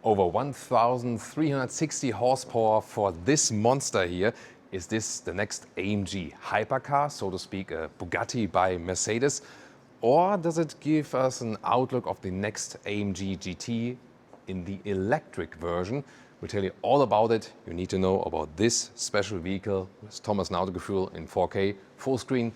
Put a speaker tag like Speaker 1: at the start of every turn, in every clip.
Speaker 1: Over 1,360 horsepower for this monster here. Is this the next AMG hypercar, so to speak, a Bugatti by Mercedes? Or does it give us an outlook of the next AMG GT in the electric version? We'll tell you all about it. You need to know about this special vehicle with Thomas Gefühl in 4K, full screen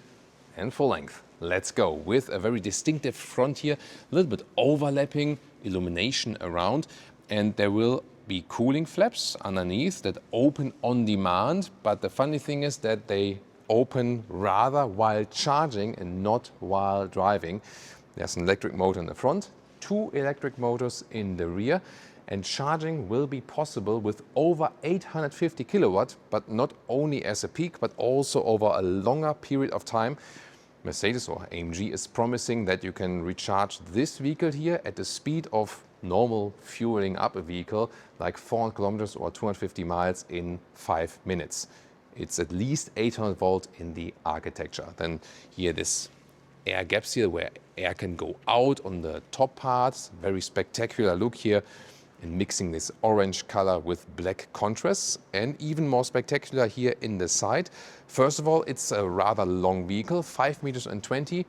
Speaker 1: and full length. Let's go with a very distinctive front here, a little bit overlapping illumination around, and there will be cooling flaps underneath that open on demand. But the funny thing is that they open rather while charging and not while driving. There's an electric motor in the front, 2 electric motors in the rear, and charging will be possible with over 850 kilowatt, but not only as a peak, but also over a longer period of time. Mercedes or AMG is promising that you can recharge this vehicle here at the speed of normal fueling up a vehicle, like 400 kilometers or 250 miles in 5 minutes. It's at least 800 volt in the architecture. Then here this air gaps here where air can go out on the top parts. Very spectacular look here in mixing this orange color with black contrasts, and even more spectacular here in the side. First of all, it's a rather long vehicle, 5 meters and 20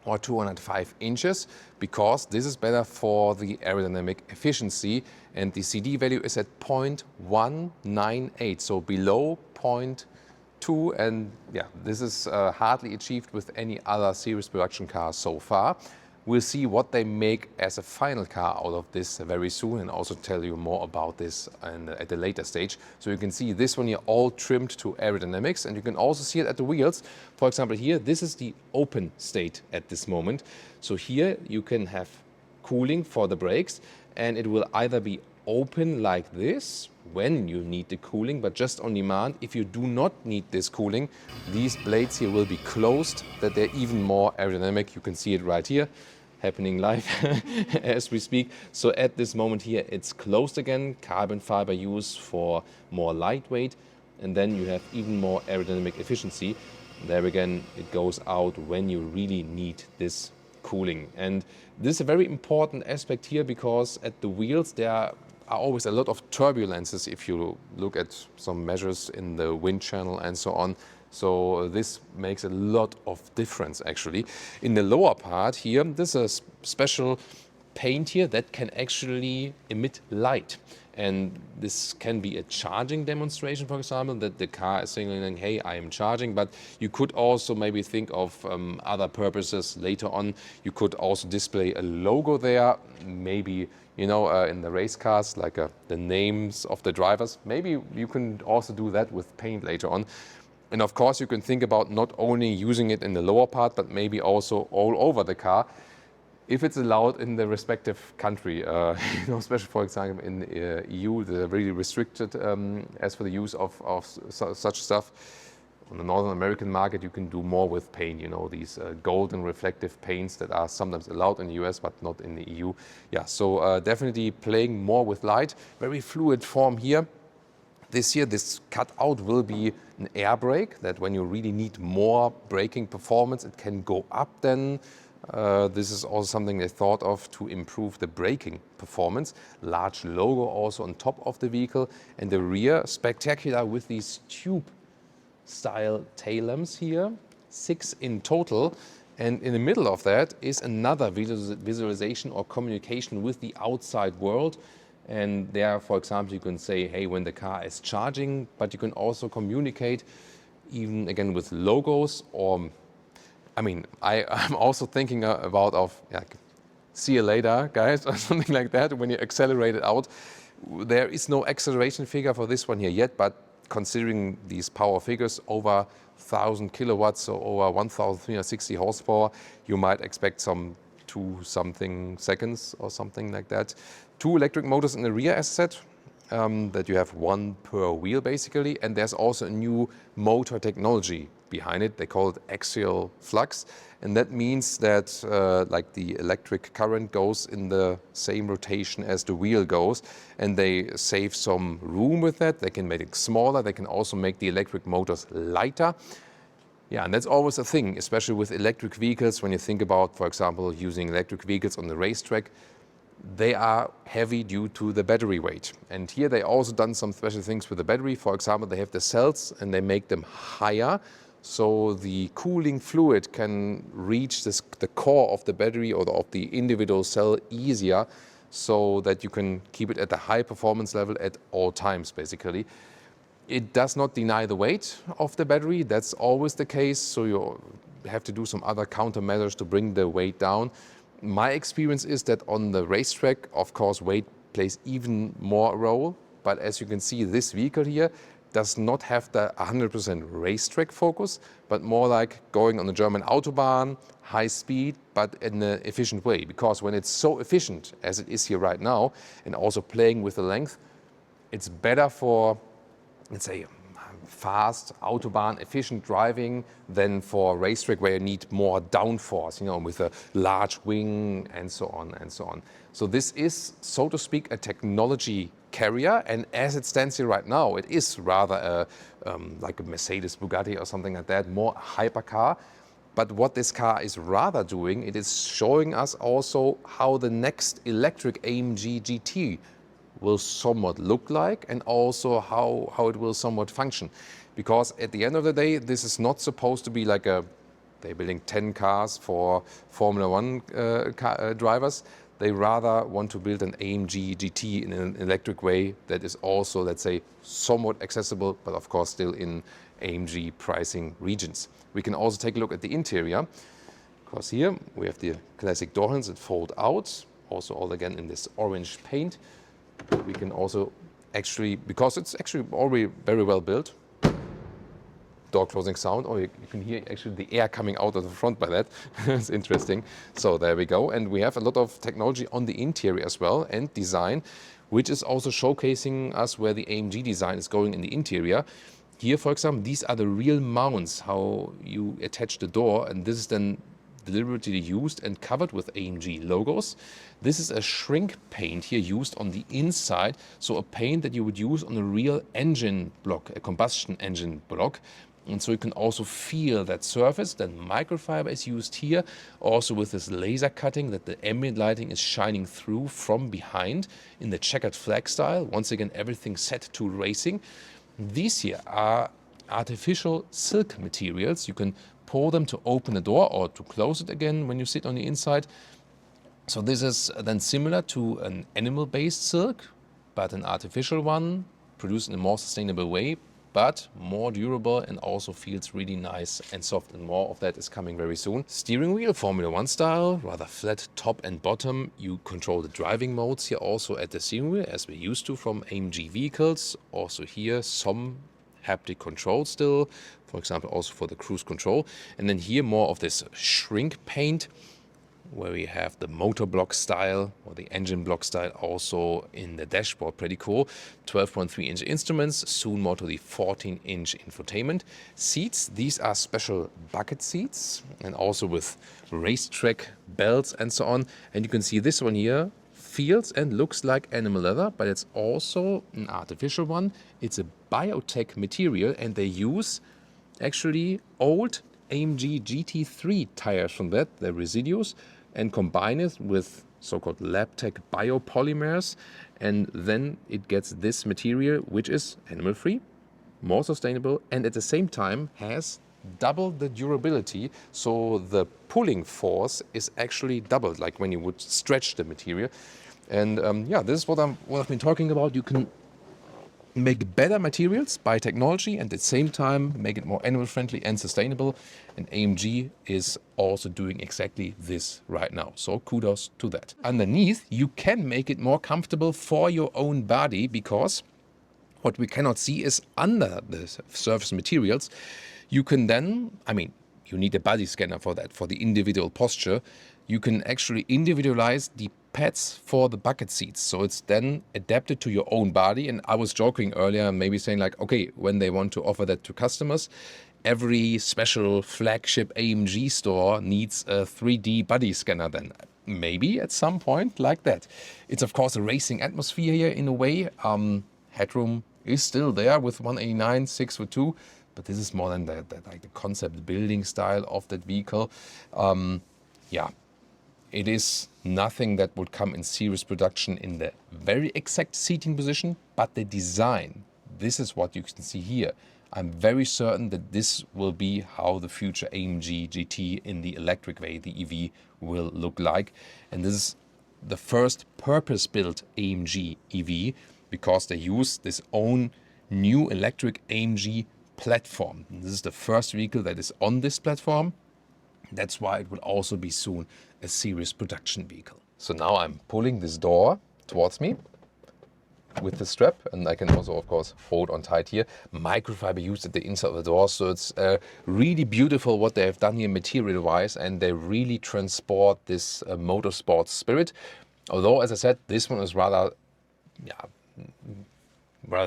Speaker 1: or 205 inches, because this is better for the aerodynamic efficiency, and the CD value is at 0.198, so below 0.2, and yeah, this is hardly achieved with any other series production car so far. We'll see what they make as a final car out of this very soon, and also tell you more about this at a later stage. So you can see this one here all trimmed to aerodynamics, and you can also see it at the wheels. For example, here, this is the open state at this moment. So here you can have cooling for the brakes, and it will either be open like this when you need the cooling, but just on demand. If you do not need this cooling, these blades here will be closed, that they're even more aerodynamic. You can see it right here, happening live as we speak. So at this moment here, it's closed again, carbon fiber use for more lightweight, and then you have even more aerodynamic efficiency. There again, it goes out when you really need this cooling. And this is a very important aspect here, because at the wheels there are always a lot of turbulences if you look at some measures in the wind channel and so on. So this makes a lot of difference actually. In the lower part here, there's a special paint here that can actually emit light. And this can be a charging demonstration, for example, that the car is signaling, hey, I am charging. But you could also maybe think of other purposes later on. You could also display a logo there, maybe, you know, in the race cars, like the names of the drivers. Maybe you can also do that with paint later on. And of course, you can think about not only using it in the lower part, but maybe also all over the car, if it's allowed in the respective country. You know, especially, for example, in the EU, they're really restricted as for the use of such stuff. On the Northern American market, you can do more with paint, you know, these golden reflective paints that are sometimes allowed in the US, but not in the EU. Yeah, so definitely playing more with light. Very fluid form here. This here, this cutout will be an air brake, that when you really need more braking performance, it can go up then. This is also something they thought of to improve the braking performance. Large logo also on top of the vehicle. And the rear, spectacular with these tube-style tail lamps here, 6 in total. And in the middle of that is another visualization or communication with the outside world. And there, for example, you can say, hey, when the car is charging, but you can also communicate even again with logos, or I mean, I'm also thinking about see you later, guys, or something like that. When you accelerate it out, there is no acceleration figure for this one here yet, but considering these power figures, over 1,000 kilowatts, so over 1,360 horsepower, you might expect some 2-something seconds or something like that. 2 electric motors in the rear, as said, that you have 1 per wheel basically, and there's also a new motor technology behind it. They call it axial flux, and that means that like the electric current goes in the same rotation as the wheel goes, and they save some room with that. They can make it smaller. They can also make the electric motors lighter. Yeah, and that's always a thing, especially with electric vehicles. When you think about, for example, using electric vehicles on the racetrack, they are heavy due to the battery weight. And here they also done some special things with the battery. For example, they have the cells and they make them higher, so the cooling fluid can reach the core of the battery or of the individual cell easier, so that you can keep it at a high performance level at all times, basically. It does not deny the weight of the battery. That's always the case, so you have to do some other countermeasures to bring the weight down. My experience is that on the racetrack, of course, weight plays even more role. But as you can see, this vehicle here does not have the 100% racetrack focus, but more like going on the German Autobahn, high speed, but in an efficient way. Because when it's so efficient as it is here right now, and also playing with the length, it's better for, let's say, fast Autobahn efficient driving than for racetrack where you need more downforce, with a large wing and so on and so on. So this is, so to speak, a technology carrier, and as it stands here right now, it is rather like a Mercedes, Bugatti or something like that, more hypercar. But what this car is rather doing, it is showing us also how the next electric AMG GT will somewhat look like, and also how it will somewhat function. Because at the end of the day, this is not supposed to be like they're building 10 cars for Formula One drivers. They rather want to build an AMG GT in an electric way that is also, let's say, somewhat accessible, but of course still in AMG pricing regions. We can also take a look at the interior, because here we have the classic door handles that fold out, also all again in this orange paint. We can also actually, because it's actually already very well built, door closing sound, or you can hear actually the air coming out of the front by that. It's interesting. So there we go. And we have a lot of technology on the interior as well, and design, which is also showcasing us where the AMG design is going in the interior. Here, for example, these are the real mounts, how you attach the door, and this is then deliberately used and covered with AMG logos. This is a shrink paint here used on the inside, so a paint that you would use on a real engine block, a combustion engine block. And so you can also feel that surface. Then microfiber is used here, also with this laser cutting that the ambient lighting is shining through from behind in the checkered flag style. Once again, everything set to racing. These here are artificial silk materials. You can pull them to open the door or to close it again when you sit on the inside. So this is then similar to an animal-based silk, but an artificial one, produced in a more sustainable way, but more durable and also feels really nice and soft, and more of that is coming very soon. Steering wheel, Formula One style, rather flat top and bottom. You control the driving modes here also at the steering wheel, as we're used to from AMG vehicles. Also here some haptic control still, for example, also for the cruise control. And then here more of this shrink paint, where we have the motor block style or the engine block style also in the dashboard. Pretty cool. 12.3-inch instruments, soon more to the 14-inch infotainment. Seats, these are special bucket seats, and also with racetrack belts and so on. And you can see this one here feels and looks like animal leather, but it's also an artificial one. It's a biotech material, and they use actually old AMG GT3 tires from that, the residues, and combine it with so-called LabTech biopolymers, and then it gets this material, which is animal-free, more sustainable, and at the same time has double the durability. So the pulling force is actually doubled, like when you would stretch the material. And yeah, this is what I've been talking about. You can make better materials by technology and at the same time make it more animal friendly and sustainable. And AMG is also doing exactly this right now. So kudos to that. Underneath, you can make it more comfortable for your own body, because what we cannot see is under the surface materials. You can then, you need a body scanner for that, for the individual posture. You can actually individualize the pads for the bucket seats. So it's then adapted to your own body. And I was joking earlier, maybe saying like, okay, when they want to offer that to customers, every special flagship AMG store needs a 3D body scanner then. Maybe at some point like that. It's of course a racing atmosphere here in a way. Headroom is still there with 189, 6'2", but this is more than the concept building style of that vehicle. Yeah. it is nothing that would come in series production in the very exact seating position, but the design, this is what you can see here. I'm very certain that this will be how the future AMG GT in the electric way, the EV, will look like. And this is the first purpose-built AMG EV because they use this own new electric AMG platform. And this is the first vehicle that is on this platform. That's why it will also be soon a series production vehicle. So now I'm pulling this door towards me with the strap, and I can also, of course, hold on tight here. Microfiber used at the inside of the door, so it's really beautiful what they have done here material-wise, and they really transport this motorsport spirit. Although, as I said, this one is rather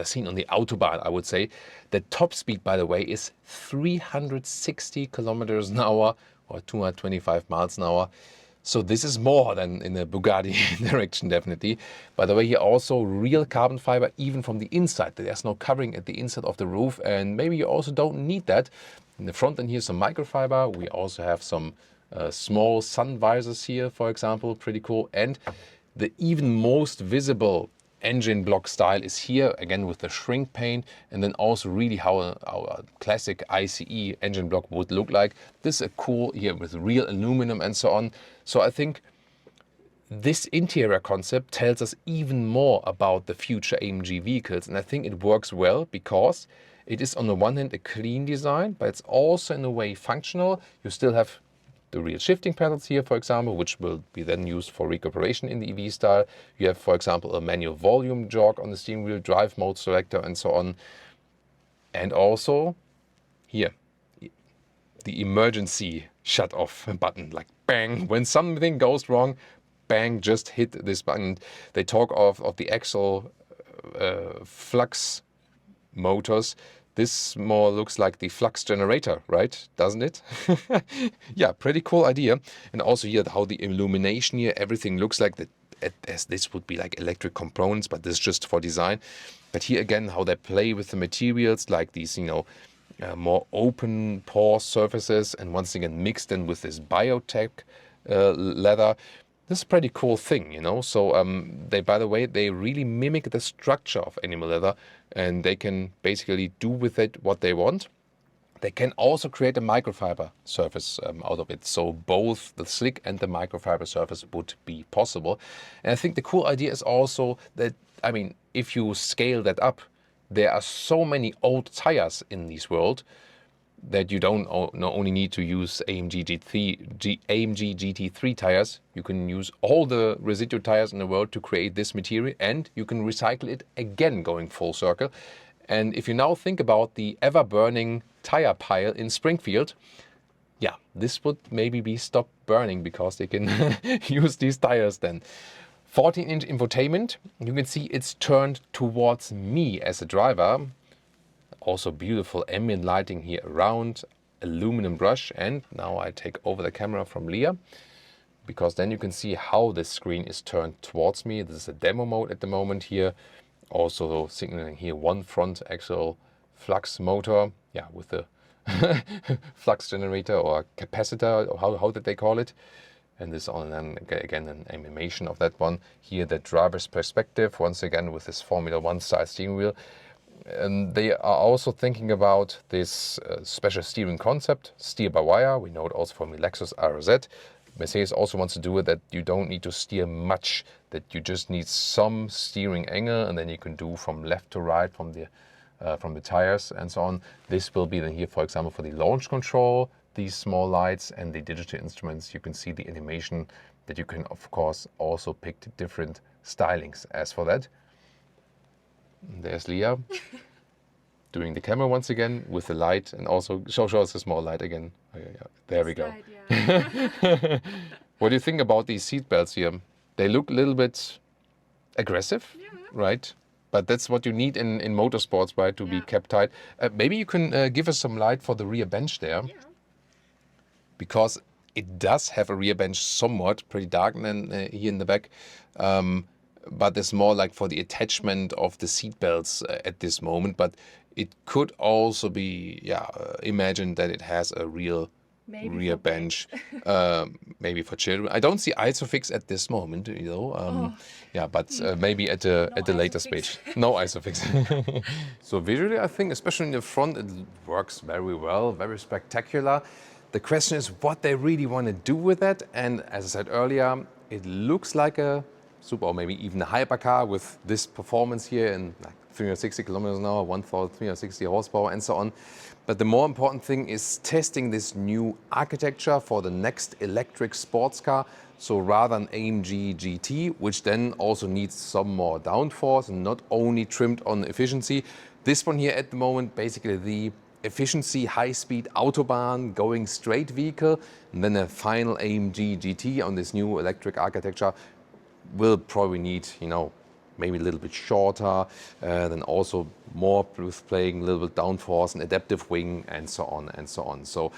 Speaker 1: seen on the Autobahn, I would say. The top speed, by the way, is 360 kilometers an hour or 225 miles an hour. So this is more than in the Bugatti direction, definitely. By the way, here also real carbon fiber, even from the inside. There's no covering at the inside of the roof, and maybe you also don't need that. In the front end here, some microfiber. We also have some small sun visors here, for example, pretty cool. And the even most visible engine block style is here, again with the shrink paint, and then also really how our classic ICE engine block would look like. This is cool here with real aluminum and so on. So I think this interior concept tells us even more about the future AMG vehicles, and I think it works well because it is on the one hand a clean design, but it's also in a way functional. You still have the real shifting pedals here, for example, which will be then used for recuperation in the EV style. You have, for example, a manual volume jog on the steering wheel, drive mode selector, and so on. And also here, the emergency shut off button, like bang, when something goes wrong, bang, just hit this button. They talk of the axle flux motors. This more looks like the flux generator, right? Doesn't it? Yeah, pretty cool idea. And also here, how the illumination here, everything looks like that, as this would be like electric components, but this is just for design. But here again, how they play with the materials, like these, more open pore surfaces, and once again mixed in with this biotech leather. This is a pretty cool thing, So they, by the way, they really mimic the structure of animal leather, and they can basically do with it what they want. They can also create a microfiber surface out of it. So both the slick and the microfiber surface would be possible. And I think the cool idea is also that, if you scale that up, there are so many old tires in this world that you don't not only need to use AMG GT3 tires. You can use all the residual tires in the world to create this material, and you can recycle it again, going full circle. And if you now think about the ever-burning tire pile in Springfield, yeah, this would maybe be stopped burning because they can use these tires then. 14-inch infotainment. You can see it's turned towards me as a driver. Also beautiful ambient lighting here around, aluminum brush, and now I take over the camera from Leah, because then you can see how this screen is turned towards me. This is a demo mode at the moment here. Also signaling here one front axle flux motor, yeah, with the flux generator or capacitor, or how did they call it? And this on then again an animation of that one. Here the driver's perspective, once again with this Formula 1 style steering wheel. And they are also thinking about this special steering concept, steer-by-wire. We know it also from the Lexus RZ. Mercedes also wants to do it that you don't need to steer much, that you just need some steering angle, and then you can do from left to right from the tires and so on. This will be then here, for example, for the launch control, these small lights and the digital instruments. You can see the animation that you can, of course, also pick different stylings as for that. There's Leah doing the camera once again with the light, and also show us a small light again. Oh, yeah. There we go.
Speaker 2: Right, yeah.
Speaker 1: What do you think about these seat belts here? They look a little bit aggressive, right? But that's what you need in motorsports, right? To be kept tight. Maybe you can give us some light for the rear bench there.
Speaker 2: Yeah.
Speaker 1: Because it does have a rear bench somewhat, pretty dark and here in the back. But it's more like for the attachment of the seat belts at this moment. But it could also be, imagined that it has a real
Speaker 2: Maybe
Speaker 1: rear
Speaker 2: for
Speaker 1: bench, maybe for children. I don't see Isofix at this moment, Yeah, but maybe at a later
Speaker 2: Isofix.
Speaker 1: stage. No Isofix. So visually, I think, especially in the front, it works very well, very spectacular. The question is what they really want to do with that. And as I said earlier, it looks like a super, or maybe even a hypercar with this performance here in like 360 kilometers an hour, 1,360 horsepower, and so on. But the more important thing is testing this new architecture for the next electric sports car. So rather than AMG GT, which then also needs some more downforce and not only trimmed on efficiency, this one here at the moment, basically the efficiency, high-speed autobahn, going straight vehicle, and then a final AMG GT on this new electric architecture will probably need, maybe a little bit shorter, then also more with playing a little bit downforce and adaptive wing and so on and so on. So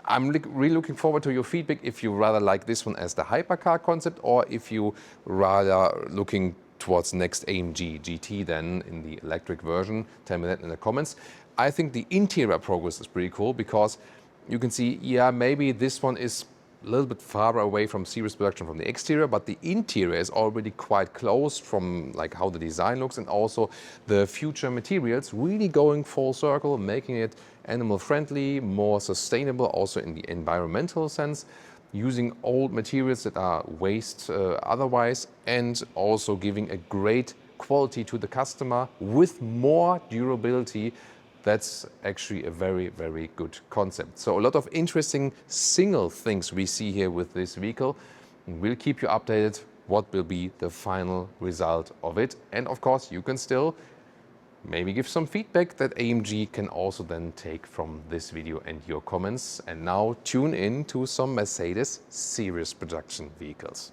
Speaker 1: I'm really looking forward to your feedback if you rather like this one as the hypercar concept or if you rather looking towards next AMG GT then in the electric version. Tell me that in the comments. I think the interior progress is pretty cool because you can see, yeah, maybe this one is a little bit farther away from series production from the exterior, but the interior is already quite close from like how the design looks and also the future materials really going full circle, making it animal friendly, more sustainable also in the environmental sense, using old materials that are waste otherwise, and also giving a great quality to the customer with more durability. That's actually a very, very good concept. So a lot of interesting single things we see here with this vehicle. We'll keep you updated what will be the final result of it. And of course, you can still maybe give some feedback that AMG can also then take from this video and your comments. And now tune in to some Mercedes series production vehicles.